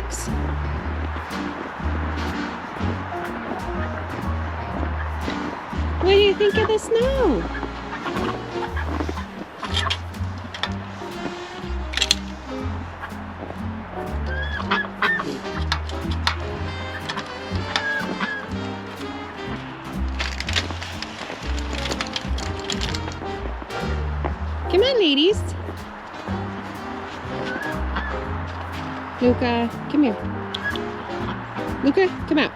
ducks? What do you think of the snow? Come on, ladies. Luca, come here. Luca, come out.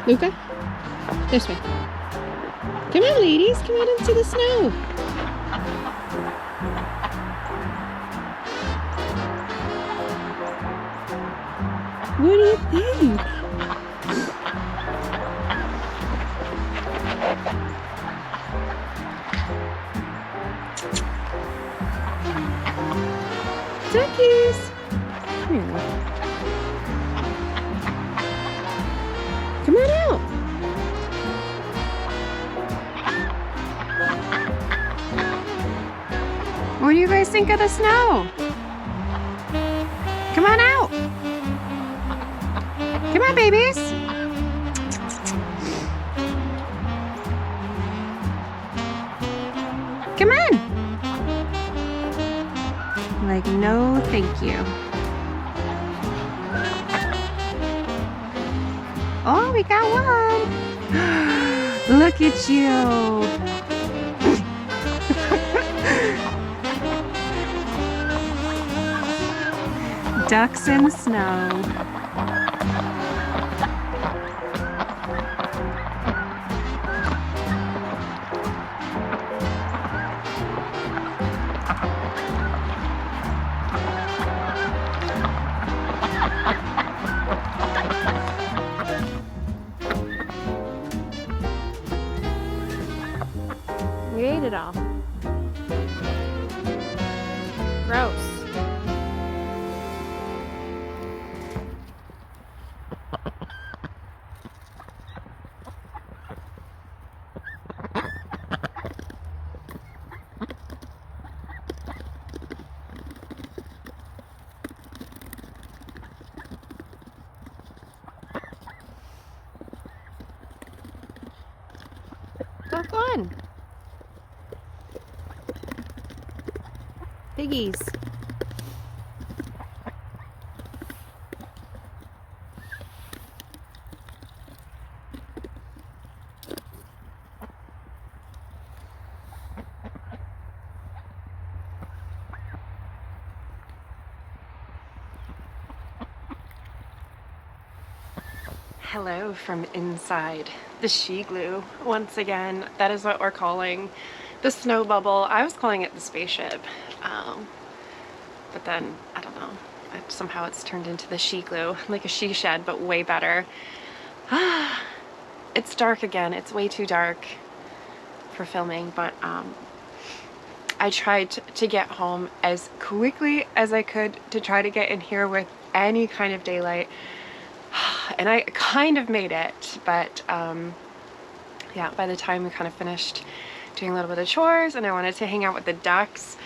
Luca, this way. Come on, ladies. Come out into the snow. What do you think? Duckies! Come here. Come on out. What do you guys think of the snow? Come on out. Come on, babies. Come on. Like, no, thank you. Oh, we got one. Look at you. Ducks in the snow. We ate it all. Gross. So fun. Piggies. Hello from inside the Shigloo. Once again, that is what we're calling the snow bubble. I was calling it the spaceship, but then I don't know. Somehow it's turned into the Shigloo, like a she shed, but way better. It's dark again. It's way too dark for filming, but I tried to get home as quickly as I could to try to get in here with any kind of daylight. And I kind of made it, but yeah, by the time we kind of finished doing a little bit of chores and I wanted to hang out with the ducks,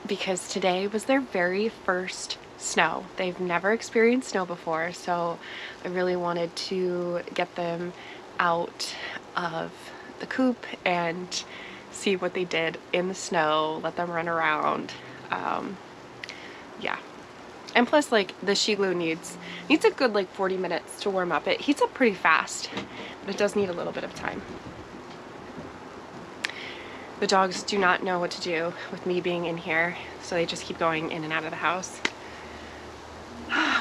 because today was their very first snow. They've never experienced snow before, so I really wanted to get them out of the coop and see what they did in the snow, let them run around. Yeah. And plus, like, the Shigloo needs a good, like, 40 minutes to warm up. It heats up pretty fast, but it does need a little bit of time. The dogs do not know what to do with me being in here, so they just keep going in and out of the house.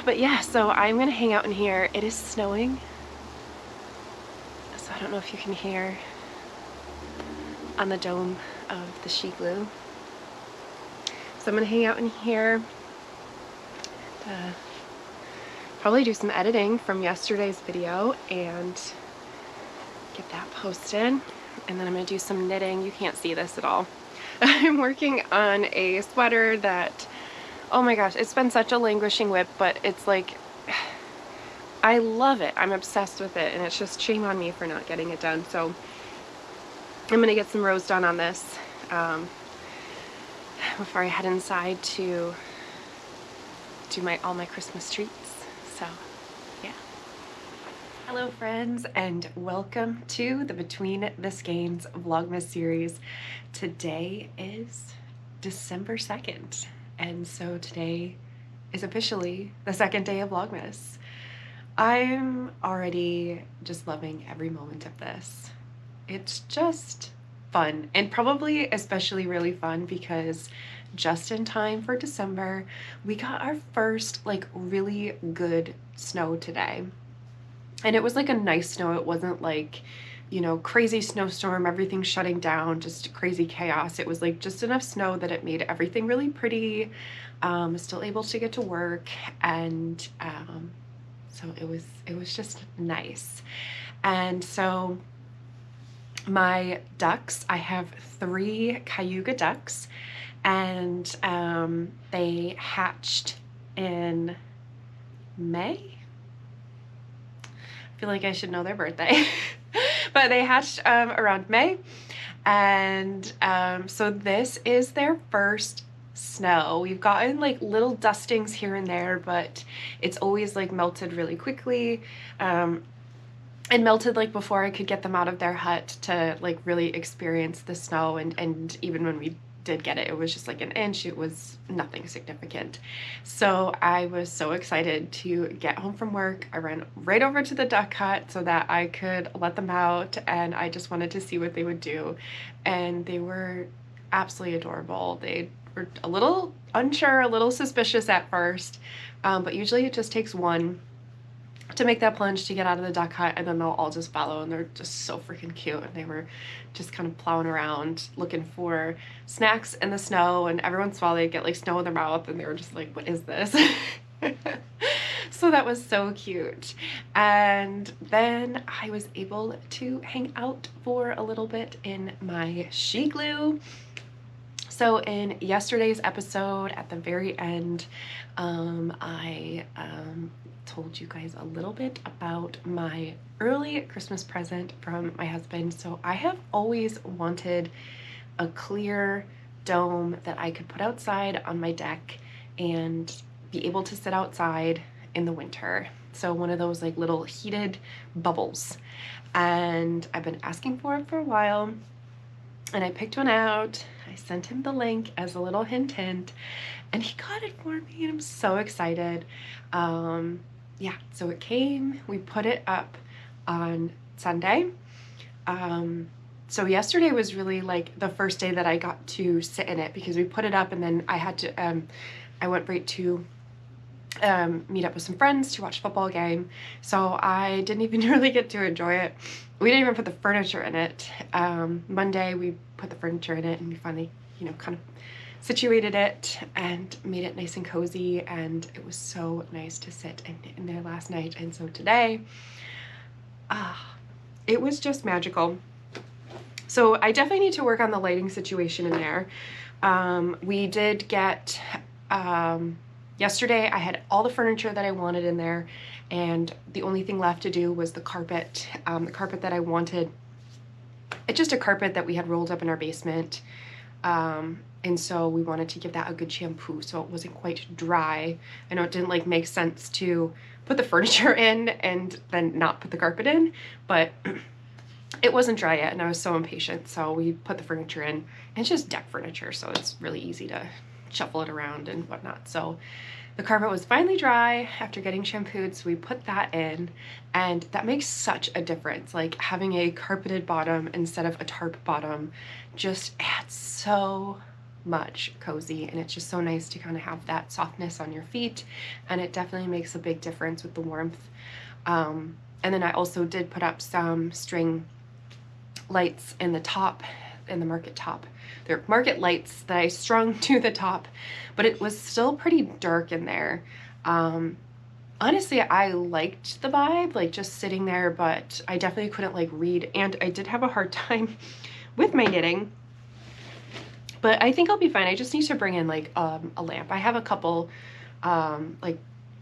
But yeah, so I'm gonna hang out in here. It is snowing, so I don't know if you can hear on the dome of the Shigloo. So I'm gonna hang out in here. Probably do some editing from yesterday's video and get that posted, and then I'm gonna do some knitting. You can't see this at all. I'm working on a sweater that, oh my gosh, it's been such a languishing whip, but it's like, I love it. I'm obsessed with it, and it's just shame on me for not getting it done. So I'm gonna get some rows done on this before I head inside to do all my Christmas treats. So yeah. Hello friends, and welcome to the Between the Skeins Vlogmas series. Today is December 2nd, and so today is officially the second day of Vlogmas. I'm already just loving every moment of this. It's just fun, and probably especially really fun because just in time for December, we got our first like really good snow today. And it was like a nice snow. It wasn't like, you know, crazy snowstorm, everything shutting down, just crazy chaos. It was like just enough snow that it made everything really pretty. Still able to get to work, and so it was just nice. And so my ducks, I have 3 Cayuga ducks, and they hatched in May. I feel like I should know their birthday. But they hatched around May, and so this is their first snow. We've gotten like little dustings here and there, but it's always like melted really quickly, and melted like before I could get them out of their hut to like really experience the snow. And even when we did get it, it was just like an inch. It was nothing significant. So I was so excited to get home from work. I ran right over to the duck hut so that I could let them out, and I just wanted to see what they would do. And they were absolutely adorable. They were a little unsure, a little suspicious at first, but usually it just takes one to make that plunge to get out of the duck hut, and then they'll all just follow, and they're just so freaking cute. And they were just kind of plowing around looking for snacks in the snow, and every once in a while they'd get like snow in their mouth, and they were just like, what is this? So that was so cute. And then I was able to hang out for a little bit in my she glue. So in yesterday's episode, at the very end, I told you guys a little bit about my early Christmas present from my husband. So I have always wanted a clear dome that I could put outside on my deck and be able to sit outside in the winter. So one of those like little heated bubbles. And I've been asking for it for a while, and I picked one out. I sent him the link as a little hint, and he got it for me, and I'm so excited. Yeah, so it came, we put it up on Sunday. So yesterday was really like the first day that I got to sit in it, because we put it up and then I had to, I went right to meet up with some friends to watch a football game. So I didn't even really get to enjoy it. We didn't even put the furniture in it. Monday we put the furniture in it, and we finally, you know, kind of situated it and made it nice and cozy, and it was so nice to sit in there last night. And so today, it was just magical. So I definitely need to work on the lighting situation in there. We did get, yesterday I had all the furniture that I wanted in there, and the only thing left to do was the carpet that I wanted. It's just a carpet that we had rolled up in our basement. And so we wanted to give that a good shampoo so it wasn't quite dry. I know it didn't like make sense to put the furniture in and then not put the carpet in, but it wasn't dry yet, and I was so impatient. So we put the furniture in, and it's just deck furniture, so it's really easy to shuffle it around and whatnot. So the carpet was finally dry after getting shampooed, so we put that in, and that makes such a difference. Like having a carpeted bottom instead of a tarp bottom just adds so much cozy, and it's just so nice to kind of have that softness on your feet, and it definitely makes a big difference with the warmth. And then I also did put up some string lights in the top, in the market top. They're market lights that I strung to the top, but it was still pretty dark in there. Honestly, I liked the vibe, like just sitting there, but I definitely couldn't like read, and I did have a hard time with my knitting. But I think I'll be fine. I just need to bring in like a lamp. I have a couple like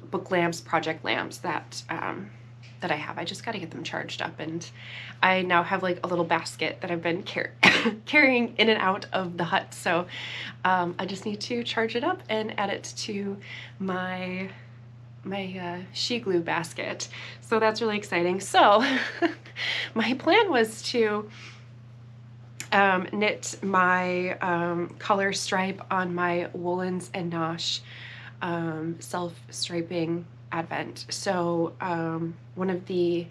book lamps, project lamps that I have. I just got to get them charged up, and I now have like a little basket that I've been carrying in and out of the hut. So I just need to charge it up and add it to my she glue basket. So that's really exciting. So my plan was to knit my color stripe on my Woolens and Nosh self-striping advent. So one of the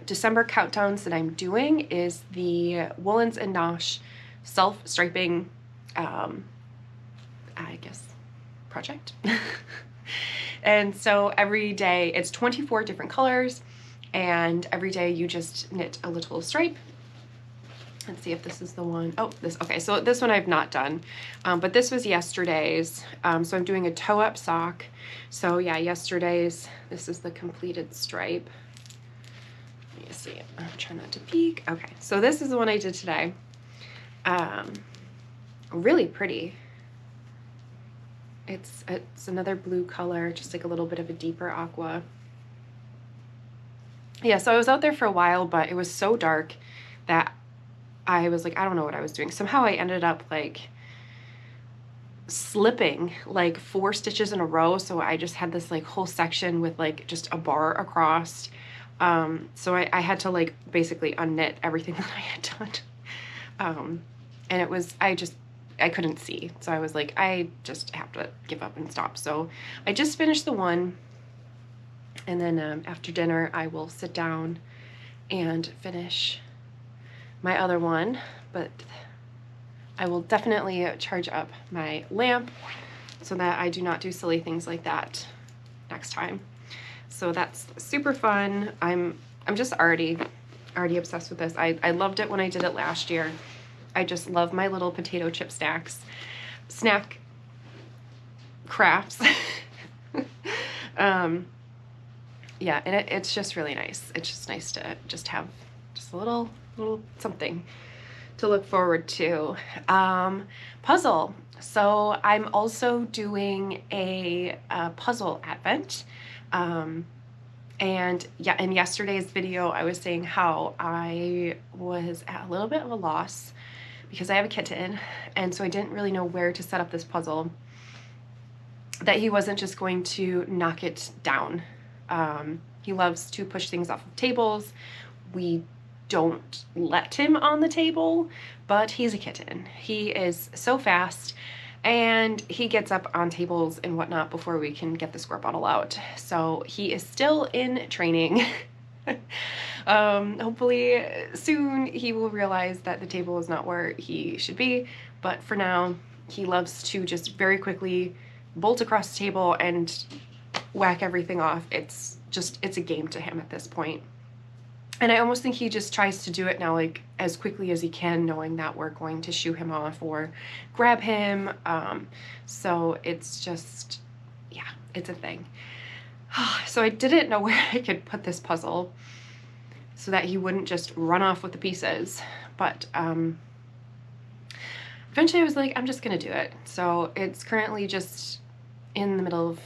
December countdowns that I'm doing is the Woolens and Nosh self-striping I guess project. And so every day it's 24 different colors, and every day you just knit a little stripe. Let's see if this is the one. Oh, this, okay, so this one I've not done, but this was yesterday's. So I'm doing a toe-up sock. So yeah, yesterday's, this is the completed stripe. Let me see, I'm trying not to peek. Okay, so this is the one I did today. Really pretty. It's another blue color, just like a little bit of a deeper aqua. Yeah, so I was out there for a while, but it was so dark that I was like, I don't know what I was doing. Somehow I ended up like slipping like 4 stitches in a row. So I just had this like whole section with like just a bar across. So I had to like basically unknit everything that I had done. And it was, I couldn't see. So I was like, I just have to give up and stop. So I just finished the one. And then after dinner, I will sit down and finish my other one. But I will definitely charge up my lamp so that I do not do silly things like that next time. So that's super fun. I'm just already obsessed with this. I loved it when I did it last year. I just love my little potato chip snack crafts. Yeah, and it's just really nice. It's just nice to just have just a little something to look forward to. Puzzle. So I'm also doing a puzzle advent. And yeah, in yesterday's video, I was saying how I was at a little bit of a loss because I have a kitten, and so I didn't really know where to set up this puzzle, that he wasn't just going to knock it down. He loves to push things off of tables. We don't let him on the table, but he's a kitten. He is so fast, and he gets up on tables and whatnot before we can get the squirt bottle out. So he is still in training. Hopefully soon he will realize that the table is not where he should be, but for now he loves to just very quickly bolt across the table and whack everything off. It's a game to him at this point. And I almost think he just tries to do it now like as quickly as he can, knowing that we're going to shoo him off or grab him. So it's just, yeah, it's a thing. So I didn't know where I could put this puzzle so that he wouldn't just run off with the pieces. But eventually I was like, I'm just gonna do it. So it's currently just in the middle of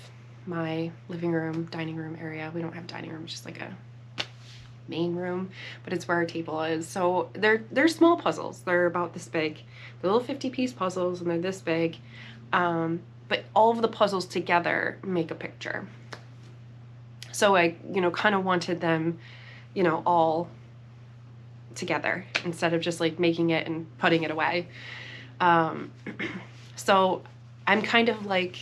my living room, dining room area. We don't have a dining room, it's just like a main room, but it's where our table is. So they're small puzzles. They're about this big. They're little 50-piece puzzles, and they're this big. But all of the puzzles together make a picture. So I, kind of wanted them, all together instead of just like making it and putting it away. So I'm kind of like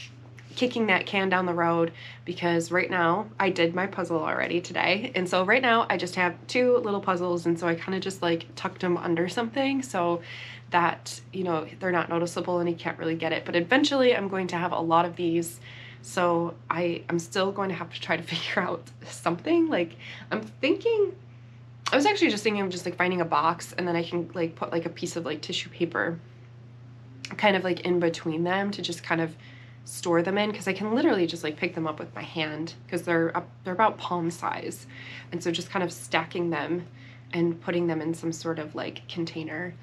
kicking that can down the road because right now I did my puzzle already today. And so right now I just have 2 little puzzles. And so I kind of just like tucked them under something so that, they're not noticeable and he can't really get it. But eventually I'm going to have a lot of these. So I'm still going to have to try to figure out something. Like I was actually just thinking of just like finding a box, and then I can like put like a piece of like tissue paper kind of like in between them to just kind of store them in, because I can literally just like pick them up with my hand because they're about palm size. And so just kind of stacking them and putting them in some sort of like container,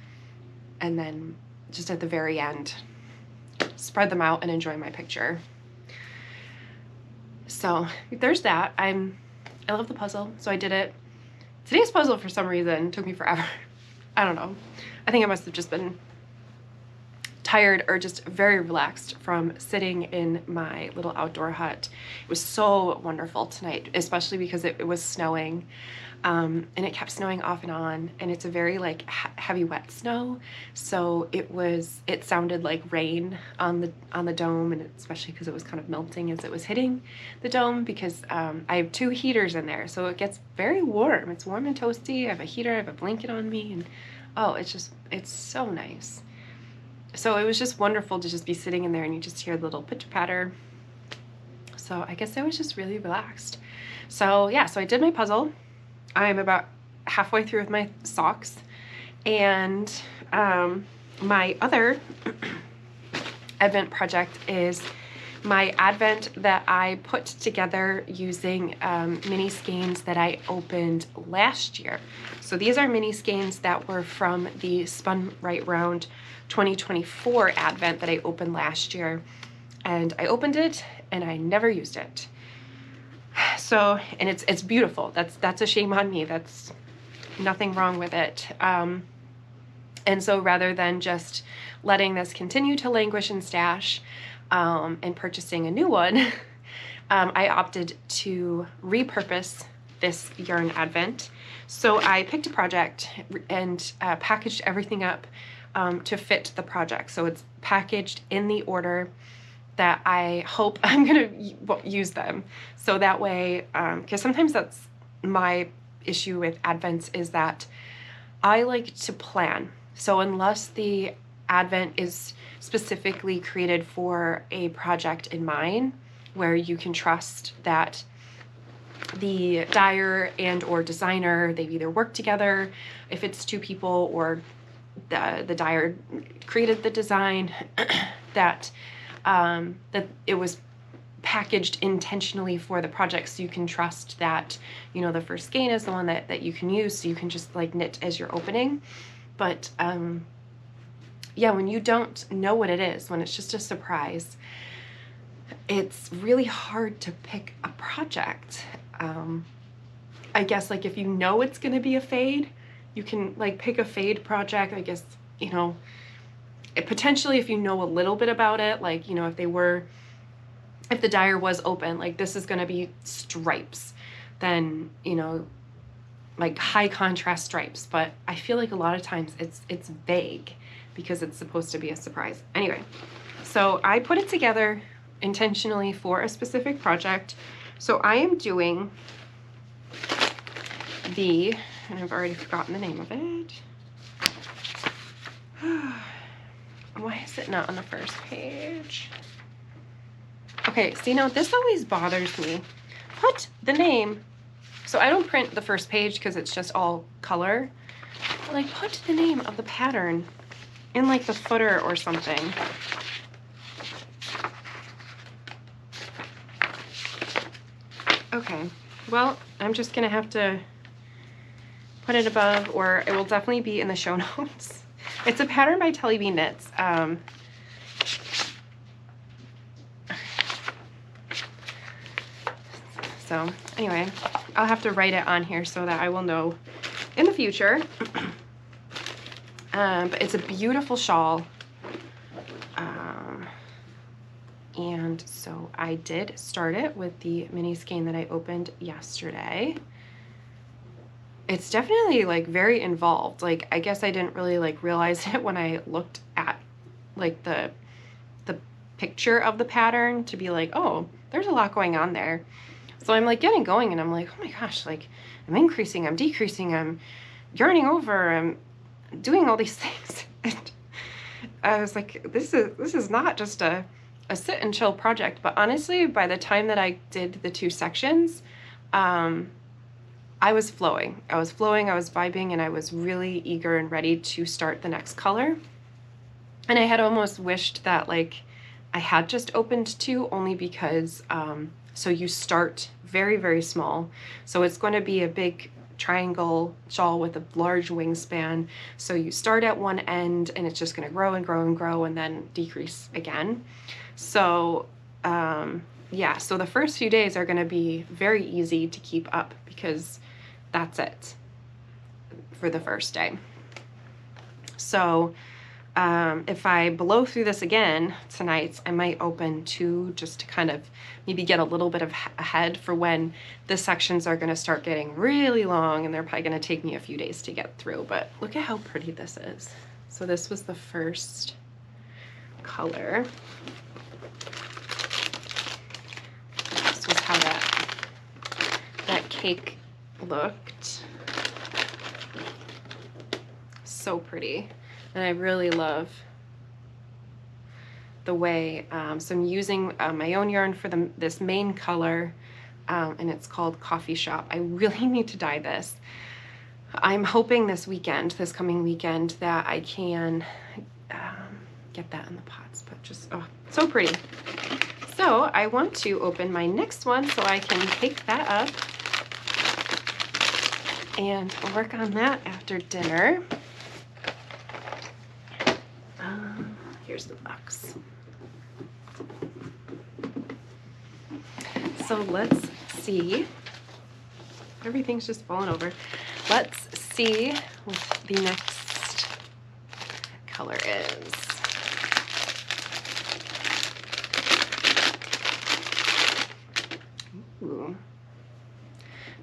and then just at the very end spread them out and enjoy my picture. So there's that. I love the puzzle, so I did it. Today's puzzle for some reason took me forever. I don't know. I think I must have just been tired or just very relaxed from sitting in my little outdoor hut. It was so wonderful tonight, especially because it was snowing, and it kept snowing off and on, and it's a very like heavy wet snow, so it sounded like rain on the dome, and especially because it was kind of melting as it was hitting the dome, because I have 2 heaters in there, so it gets very warm. It's warm and toasty. I have a heater, I have a blanket on me, and oh, it's so nice. So it was just wonderful to just be sitting in there, and you just hear the little pitter patter. So I guess I was just really relaxed. So yeah, so I did my puzzle. I'm about halfway through with my socks, and my other Advent project is my Advent that I put together using mini skeins that I opened last year. So these are mini skeins that were from the Spun Right Round 2024 Advent that I opened last year, and I opened it and I never used it. So, and it's beautiful. That's a shame on me. That's nothing wrong with it. And so rather than just letting this continue to languish and stash, and purchasing a new one, I opted to repurpose this yarn Advent. So I picked a project and packaged everything up to fit the project. So it's packaged in the order that I hope I'm gonna use them. So that way, because sometimes that's my issue with Advents, is that I like to plan. So unless the Advent is specifically created for a project in mind, where you can trust that the dyer and or designer, they've either worked together, if it's 2 people, or the dyer created the design, that it was packaged intentionally for the project, so you can trust that, you know, the first skein is the one that you can use, so you can just like knit as you're opening. But yeah, when you don't know what it is, when it's just a surprise, it's really hard to pick a project. I guess like if you know it's gonna be a fade, you can like pick a fade project. I guess, you know, potentially if you know a little bit about it, like, you know, if the dyer was open, like this is gonna be stripes, then, you know, like high contrast stripes. But I feel like a lot of times it's vague because it's supposed to be a surprise. Anyway, so I put it together intentionally for a specific project. So I am doing and I've already forgotten the name of it. Why is it not on the first page? Okay, see, now this always bothers me. Put the name. So I don't print the first page because it's just all color. But like, put the name of the pattern in like the footer or something. Okay, well, I'm just gonna have to put it above, or it will definitely be in the show notes. It's a pattern by Telly Bee Knits. So anyway, I'll have to write it on here so that I will know in the future. But it's a beautiful shawl. And so I did start it with the mini skein that I opened yesterday. It's definitely like very involved. Like, I guess I didn't really like realize it when I looked at like the picture of the pattern, to be like, oh, there's a lot going on there. So I'm like getting going and I'm like, oh my gosh, like I'm increasing, I'm decreasing, I'm yarning over, I'm doing all these things. And I was like, this is not just a sit and chill project. But honestly, by the time that I did the 2 sections, I was flowing. I was vibing, and I was really eager and ready to start the next color. And I had almost wished that like I had just opened 2, only because so you start very, very small. So it's going to be a big triangle shawl with a large wingspan. So you start at one end and it's just going to grow and grow and grow and then decrease again. So yeah, so the first few days are going to be very easy to keep up because that's it for the first day. So if I blow through this again tonight, I might open 2 just to kind of maybe get a little bit of ahead for when the sections are going to start getting really long, and they're probably going to take me a few days to get through. But look at how pretty this is. So this was the first color. This was how that cake looked. So pretty. And I really love the way, so I'm using my own yarn for this main color, and it's called Coffee Shop. I really need to dye this. I'm hoping this coming weekend, that I can get that in the pots, but just, oh, so pretty. So I want to open my next one so I can pick that up and work on that after dinner. Here's the box. So let's see. Everything's just falling over. Let's see what the next color is. Ooh.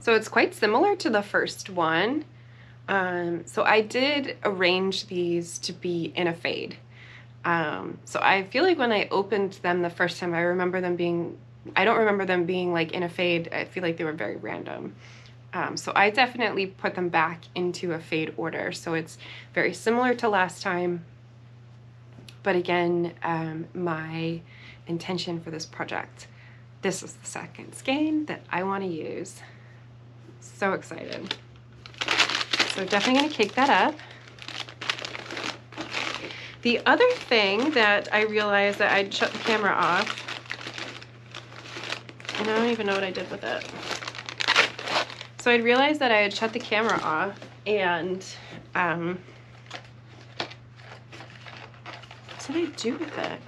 So it's quite similar to the first one. So I did arrange these to be in a fade. So I feel like when I opened them the first time, I don't remember them being like in a fade. I feel like they were very random. So I definitely put them back into a fade order. So it's very similar to last time. But again, my intention for this project, this is the second skein that I want to use. So excited. So definitely going to cake that up. The other thing that I realized that I'd shut the camera off, and I don't even know what I did with it. So I'd realized that I had shut the camera off, and what did I do with it?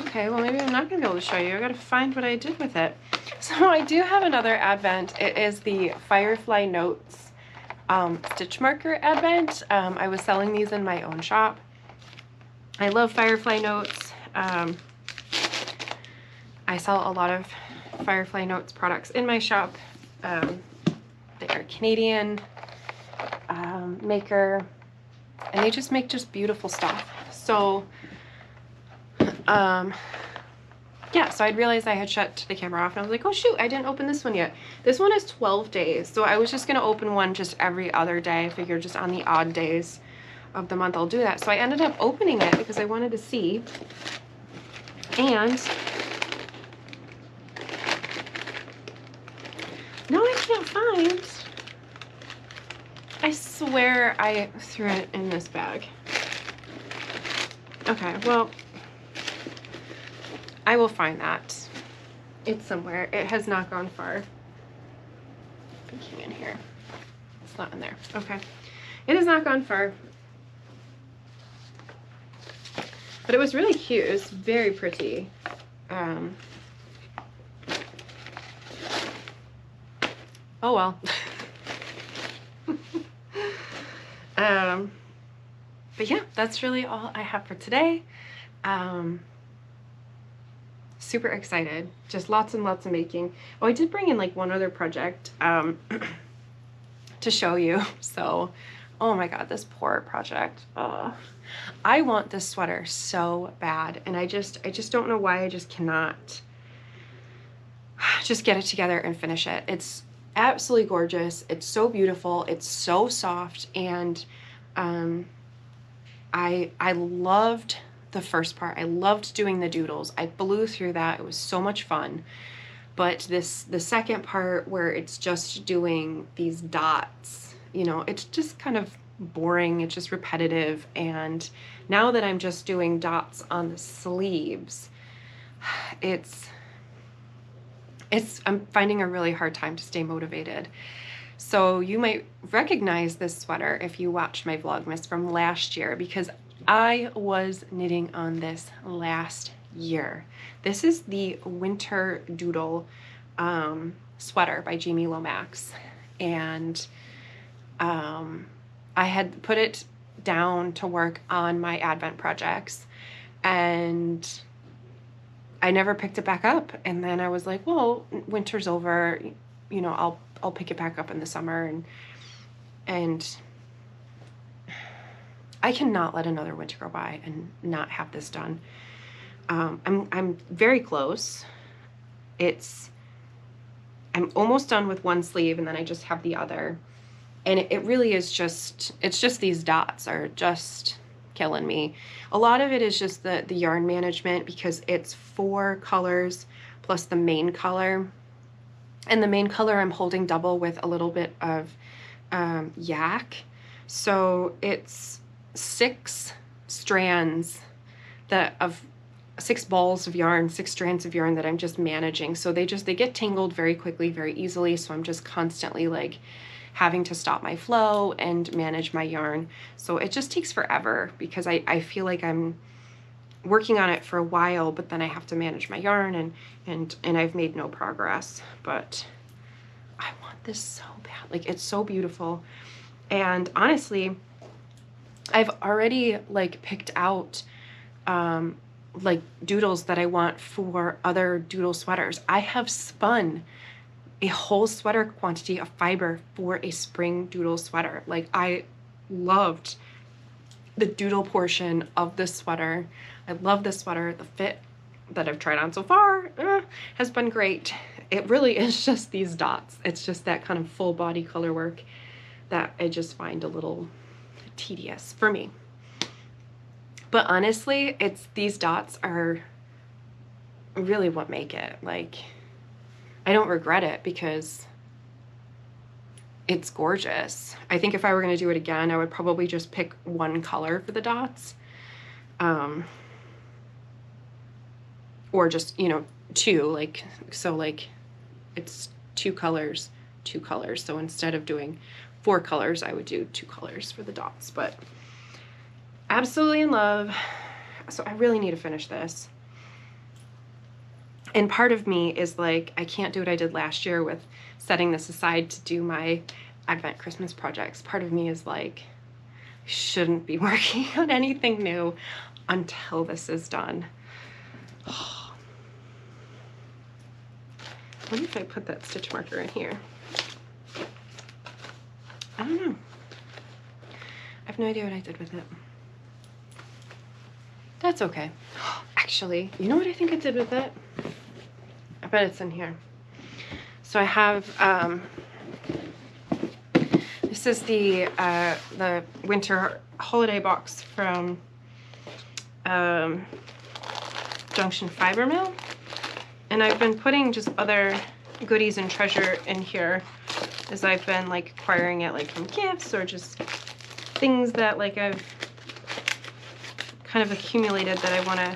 Okay, well maybe I'm not gonna be able to show you. I gotta find what I did with it. So I do have another advent. It is the Firefly Notes stitch marker advent. I was selling these in my own shop. I love Firefly Notes. I sell a lot of Firefly Notes products in my shop. They are Canadian maker, and they just make beautiful stuff. So yeah, so I'd realized I had shut the camera off, and I was like, oh shoot, I didn't open this one yet. This one is 12 days, so I was just gonna open one just every other day. I figured just on the odd days of the month I'll do that. So I ended up opening it because I wanted to see. And no, I can't find. I swear I threw it in this bag. Okay, well, I will find that. It's somewhere. It has not gone far. Thinking in here. It's not in there. Okay. It has not gone far. But it was really cute. It was very pretty. Oh well. But yeah, that's really all I have for today. Super excited. Just lots and lots of making. Oh, I did bring in like one other project to show you. So, oh my god, this poor project. I want this sweater so bad, and I just don't know why I just cannot just get it together and finish it. It's absolutely gorgeous. It's so beautiful. It's so soft, and I loved the first part. I loved doing the doodles. I blew through that. It was so much fun. But the second part where it's just doing these dots, you know, it's just kind of boring. It's just repetitive. And now that I'm just doing dots on the sleeves, I'm finding a really hard time to stay motivated. So you might recognize this sweater if you watched my Vlogmas from last year, because I was knitting on this last year. This is the Winter Doodle sweater by Jamie Lomax. And I had put it down to work on my Advent projects, and I never picked it back up. And then I was like, well, winter's over, you know, I'll pick it back up in the summer, and I cannot let another winter go by and not have this done. I'm very close. I'm almost done with one sleeve, and then I just have the other. And it really is just, it's just these dots are just killing me. A lot of it is just the yarn management, because it's 4 colors plus the main color. And the main color I'm holding double with a little bit of yak. So it's 6 strands of 6 balls of yarn, 6 strands of yarn that I'm just managing. So they get tangled very quickly, very easily. So I'm just constantly like having to stop my flow and manage my yarn. So it just takes forever, because I feel like I'm working on it for a while, but then I have to manage my yarn, and I've made no progress. But I want this so bad. Like, it's so beautiful. And honestly, I've already like picked out like doodles that I want for other doodle sweaters. I have spun a whole sweater quantity of fiber for a spring doodle sweater. Like, I loved the doodle portion of this sweater. I love this sweater. The fit that I've tried on so far has been great. It really is just these dots. It's just that kind of full body color work that I just find a little tedious for me. But honestly, these dots are really what make it. Like, I don't regret it, because it's gorgeous. I think if I were going to do it again, I would probably just pick one color for the dots. Or just, you know, 2, like, so like it's 2 colors, 2 colors. So instead of doing 4 colors, I would do 2 colors for the dots. But absolutely in love. So I really need to finish this. And part of me is like, I can't do what I did last year with setting this aside to do my Advent Christmas projects. Part of me is like, I shouldn't be working on anything new until this is done. What if I put that stitch marker in here? I don't know. I have no idea what I did with it. That's okay. Actually, you know what I think I did with it? I bet it's in here. So I have, this is the winter holiday box from Junction Fiber Mill. And I've been putting just other goodies and treasure in here as I've been like acquiring it, like from gifts or just things that like I've kind of accumulated that I want to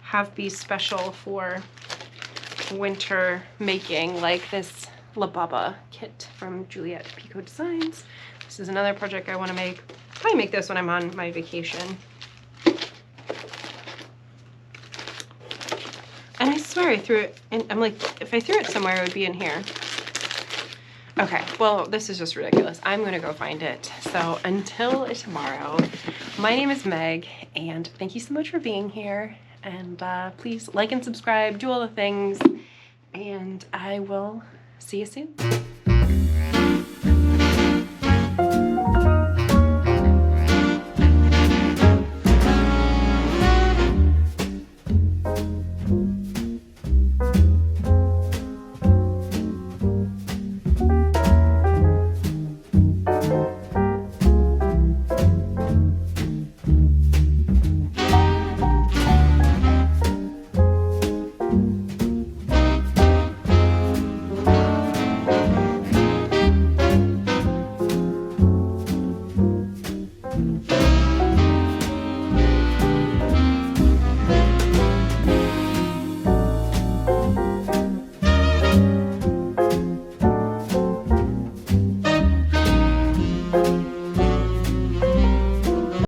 have be special for winter making, like this La Baba kit from Juliet Pico Designs. This is another project I want to make. Probably make this when I'm on my vacation. And I swear I threw it in. I'm like, if I threw it somewhere, it would be in here. Okay, well, this is just ridiculous. I'm gonna go find it. So until tomorrow, my name is Meg, and thank you so much for being here. And please like and subscribe, do all the things, and I will see you soon.